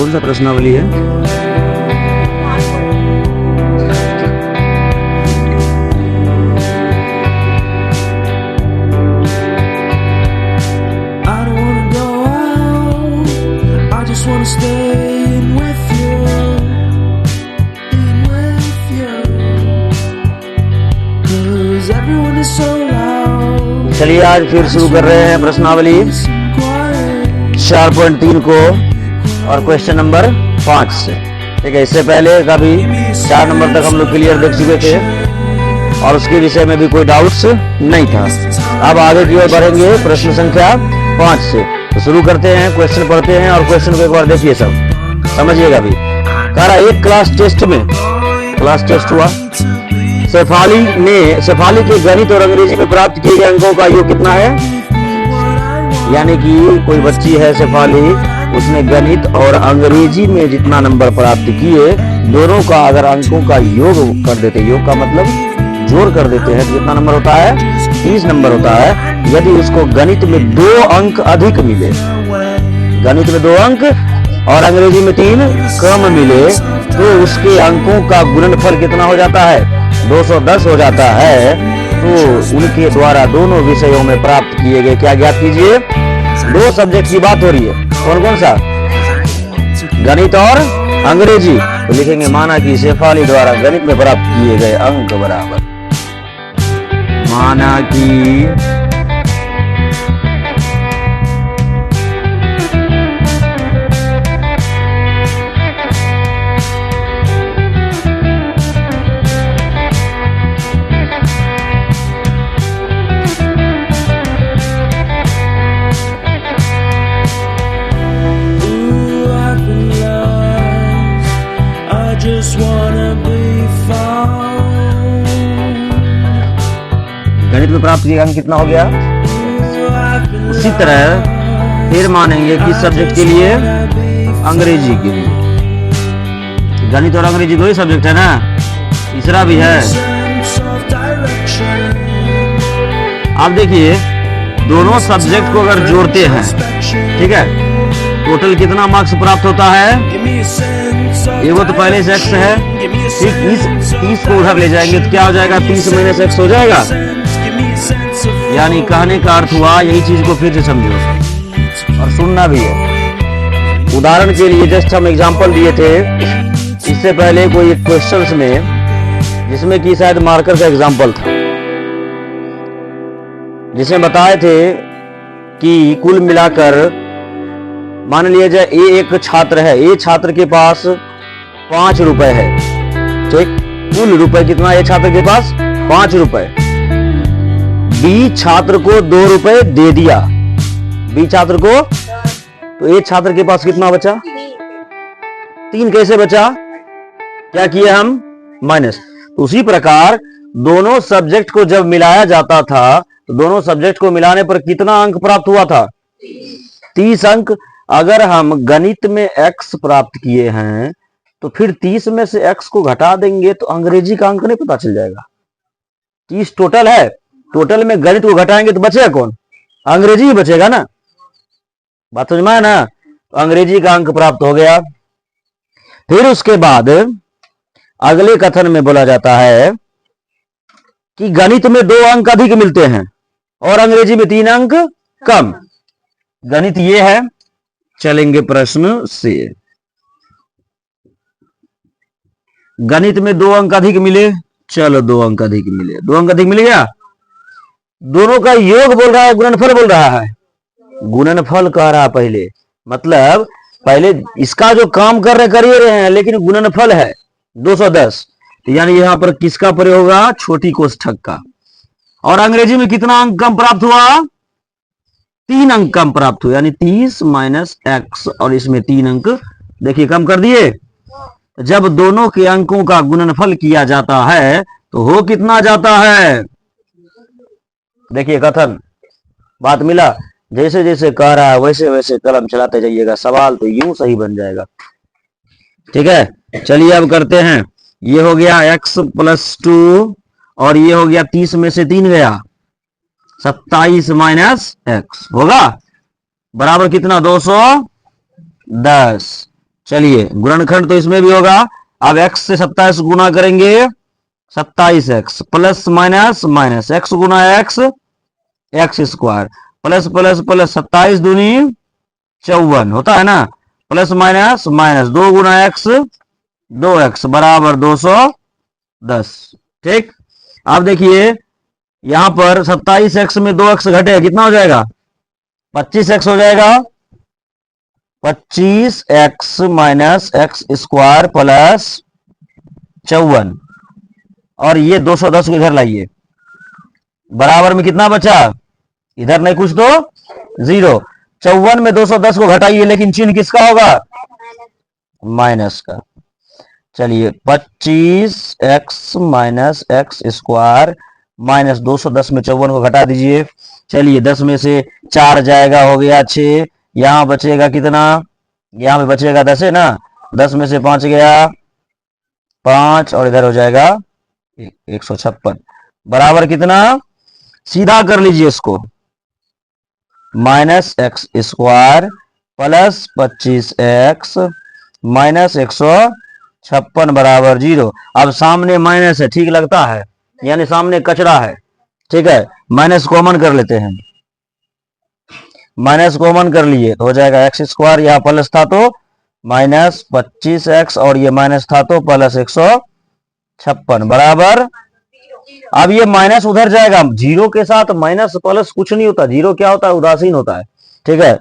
कौन सा प्रश्नावली है? चलिए आज फिर शुरू कर रहे हैं प्रश्नावली 4.3 को और क्वेश्चन नंबर 5 से। ठीक है, इससे पहले का भी 4 नंबर तक हम लोग क्लियर देख चुके थे और उसके विषय में भी कोई डाउट्स नहीं था। अब आगे की ओर बढ़ेंगे प्रश्न संख्या 5 से। तो शुरू करते हैं, क्वेश्चन पढ़ते हैं और क्वेश्चन को एक बार देखिए, सब समझिएगा भी। कह रहा एक क्लास टेस्ट हुआ, शेफाली के गणित और अंग्रेजी में प्राप्त किए गए अंकों का योग कितना है? यानी कि कोई बच्ची है शेफाली, उसने गणित और अंग्रेजी में जितना नंबर प्राप्त किए, दोनों का अगर अंकों का योग कर देते, योग का मतलब जोड़ कर देते हैं, तो कितना नंबर होता है? 30 नंबर होता है। यदि उसको गणित में 2 अंक अधिक मिले, गणित में 2 अंक और अंग्रेजी में 3 कम मिले, तो उसके अंकों का गुणनफल कितना हो जाता है? 210 हो जाता है। तो उनके द्वारा दोनों विषयों में प्राप्त किए गए क्या ज्ञात कीजिए? 2 सब्जेक्ट की बात हो रही है, कौन कौन सा? गणित और अंग्रेजी। तो लिखेंगे माना कि शेफाली द्वारा गणित में प्राप्त किए गए अंक बराबर, माना कि गणित में प्राप्त किया अंक कितना हो गया? उसी तरह फिर मानेंगे कि सब्जेक्ट के लिए, अंग्रेजी के लिए। गणित और अंग्रेजी 2 ही सब्जेक्ट है ना, तीसरा भी है। आप देखिए, दोनों सब्जेक्ट को अगर जोड़ते हैं, ठीक है, टोटल कितना मार्क्स प्राप्त होता है? वो तो पहले से x है, फिर 30 को उधर ले जाएंगे तो क्या हो जाएगा? 30 - x हो जाएगा। यानी कहने का अर्थ हुआ, यही चीज को फिर से समझो और सुनना भी है। उदाहरण के लिए जस्ट हम एग्जांपल दिए थे इससे पहले कोई क्वेश्चंस में, जिसमें कि शायद मार्कर का एग्जांपल था, जिसमें बताए थे कि कुल मिलाकर मान लिया जाए एक छात्र है, ए छात्र के पास 5 रुपए है। ठीक, कुल रुपए कितना है छात्र के पास? 5 रुपए। बी छात्र को 2 रुपए दे दिया, बी छात्र को, तो ए छात्र के पास कितना बचा? 3 कैसे बचा? क्या किए हम? माइनस। उसी प्रकार दोनों सब्जेक्ट को जब मिलाया जाता था, तो दोनों सब्जेक्ट को मिलाने पर कितना अंक प्राप्त हुआ था? 30 अंक। अगर हम गणित में x प्राप्त किए हैं, तो फिर 30 में से x को घटा देंगे तो अंग्रेजी का अंक नहीं पता चल जाएगा। 30 टोटल है, टोटल में गणित को घटाएंगे तो बचेगा कौन? अंग्रेजी ही बचेगा ना। बात समझ में आया ना? तो अंग्रेजी का अंक प्राप्त हो गया। फिर उसके बाद अगले कथन में बोला जाता है कि गणित में 2 अंक अधिक मिलते हैं और अंग्रेजी में 3 अंक कम। गणित ये है। चलेंगे प्रश्न से। गणित में 2 अंक अधिक मिले, चलो 2 अंक अधिक मिले, 2 अंक अधिक मिल गया। दोनों का योग बोल रहा है, गुणनफल बोल रहा है? गुणनफल कह रहा है पहले, मतलब पहले इसका जो काम कर रहे हैं, लेकिन गुणनफल है 210। तो यानी यहां पर किसका प्रयोग होगा? छोटी कोष्ठक का। और अंग्रेजी में कितना अंक कम प्राप्त हुआ? 3 अंक कम प्राप्त हुआ, यानी 30 - x, और इसमें 3 अंक देखिए कम कर दिए। जब दोनों के अंकों का गुणनफल किया जाता है तो हो कितना जाता है? देखिए कथन, बात मिला। जैसे जैसे कह रहा है वैसे वैसे कलम चलाते जाइएगा, सवाल तो यूं सही बन जाएगा। ठीक है, चलिए अब करते हैं। ये हो गया x + 2 और ये हो गया 30 में से 3 गया, 27 - x होगा बराबर कितना? 210। चलिए गुणनखंड तो इसमें भी होगा। अब x से 27 गुना करेंगे, 27x plus minus minus x गुना x, x square plus plus plus 27 दूनी 54 होता है ना, प्लस माइनस माइनस 2 गुना x 2x बराबर 210। ठीक, अब देखिए यहां पर 27x में 2x घटे कितना हो जाएगा, 25x हो जाएगा। 25x minus x square plus 54, और ये 210 को इधर लाइए, बराबर में कितना बचा, इधर नहीं कुछ तो 0। 54 में 210 को घटाइए, लेकिन चिन्ह किसका होगा, माइनस का। चलिए 25x minus x square minus 210 में 54 को घटा दीजिए। चलिए 10 में से 4 जाएगा, हो गया 6। यहां बचेगा कितना, यहां पे बचेगा 10 है ना, 10 में से 5 गया 5, और इधर हो जाएगा 156 बराबर कितना, सीधा कर लीजिए इसको, minus x square plus 25x minus 156 बराबर 0। अब सामने माइनस है, ठीक लगता है, यानी सामने कचरा है, ठीक है, माइनस कॉमन कर लेते हैं। माइनस कॉमन कर लिए तो हो जाएगा एक्स स्क्वायर, यहां प्लस था तो माइनस 25x, और ये माइनस था तो प्लस 156 बराबर। अब ये माइनस उधर जाएगा, जीरो के साथ माइनस प्लस कुछ नहीं होता, जीरो क्या होता है, उदासीन होता है, ठीक है।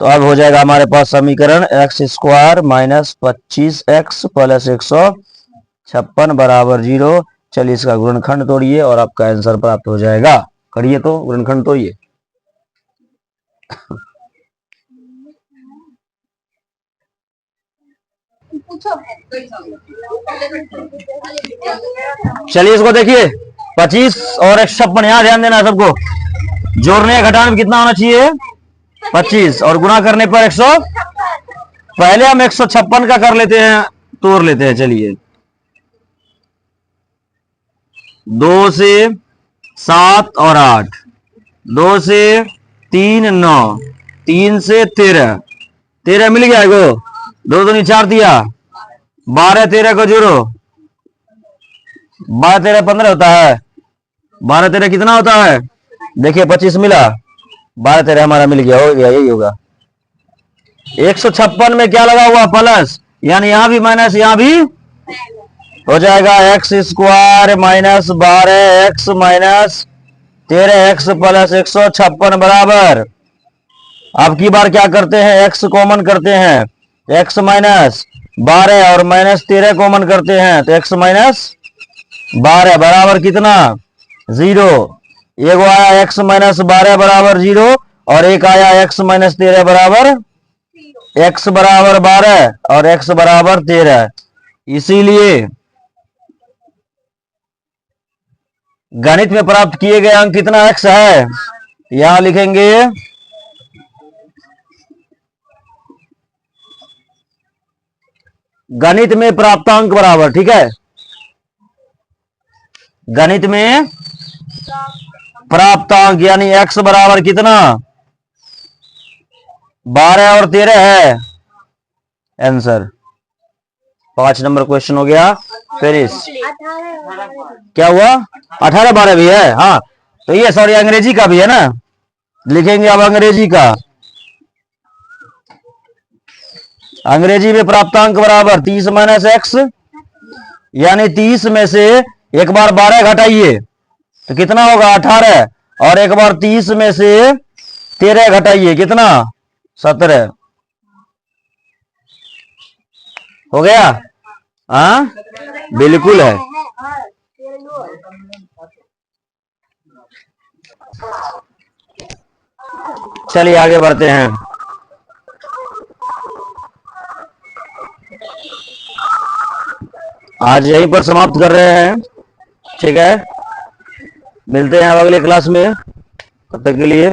तो अब हो जाएगा हमारे पास समीकरण x square minus 25x plus 156 बराबर 0। चलिए इसका गुणनखंड तोड़िए और आपका आंसर प्राप्त हो जाएगा। करिए तो गुणनखंड तोड़िए। चलिए इसको देखिए, 25 और 156, यहां ध्यान देना सबको, जोड़ने या घटाने में कितना होना चाहिए, 25, और गुणा करने पर 100। पहले हम 156 का कर लेते हैं, तोड़ लेते हैं। चलिए 2 से 7 और 8, 2 से 3 9, 3 से 13, 13 मिल गया गो, 2 दूनी 4 दिया, 12 13 को जोड़ो, 12 13 15 होता है, 12 13 कितना होता है, देखिए 25 मिला, 12 13 हमारा मिल गया, हो गया, यही होगा। 156 में क्या लगा हुआ, प्लस, यानी यहां भी माइनस, यहां भी हो जाएगा x square minus 12x minus 13x plus 156 बराबर। अब की बार क्या करते हैं, एक्स कॉमन करते हैं, एक्स माइनस 12 और माइनस 13 कॉमन करते हैं, तो एक्स माइनस 12 बराबर कितना, 0। एक आया एक्स माइनस 12 बराबर 0, और एक आया एक्स माइनस 13 बराबर, एक्स बराबर 12 और एक्स बराबर 13। इसीलिए गणित में प्राप्त किए गए अंक कितना एक्स है, यहां लिखेंगे गणित में प्राप्तांक बराबर, ठीक है, गणित में प्राप्तांक यानी x बराबर कितना, 12 और 13 है आंसर। 5 नंबर क्वेश्चन हो गया। फिर इस क्या हुआ, 18 12 भी है, हाँ, तो ये सॉरी अंग्रेजी का भी है ना, लिखेंगे अब अंग्रेजी का। अंग्रेजी में प्राप्तांक बराबर 30 माइनस एक्स, यानी 30 में से एक बार 12 घटाइए तो कितना होगा 18, और एक बार 30 में से 13 घटाइए कितना 17 हो गया। हाँ बिल्कुल है। चलिए आगे बढ़ते हैं। आज यहीं पर समाप्त कर रहे हैं, ठीक है, मिलते हैं अब अगले क्लास में, तब तक के लिए